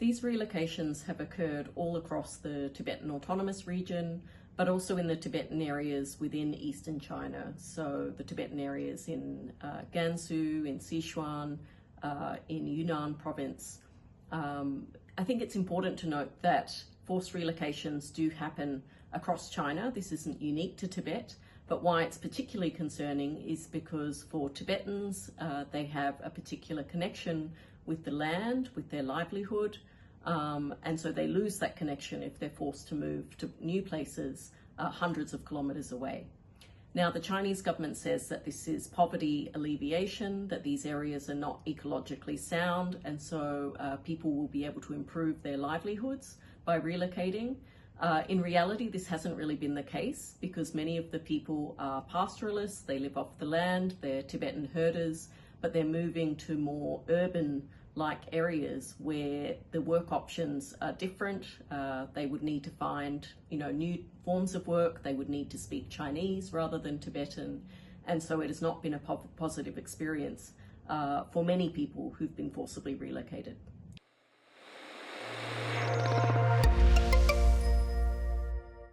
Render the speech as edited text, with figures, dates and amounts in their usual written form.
These relocations have occurred all across the Tibetan Autonomous Region, but also in the Tibetan areas within eastern China. So the Tibetan areas in Gansu, in Sichuan, in Yunnan province. I think it's important to note that forced relocations do happen across China. This isn't unique to Tibet, but why it's particularly concerning is because for Tibetans, they have a particular connection with the land, with their livelihood, and so they lose that connection if they're forced to move to new places hundreds of kilometers away. Now, the Chinese government says that this is poverty alleviation, that these areas are not ecologically sound, and so people will be able to improve their livelihoods by relocating. In reality, this hasn't really been the case because many of the people are pastoralists, they live off the land, they're Tibetan herders, but they're moving to more urban-like areas where the work options are different. They would need to find, new forms of work. They would need to speak Chinese rather than Tibetan. And so it has not been a positive experience for many people who've been forcibly relocated.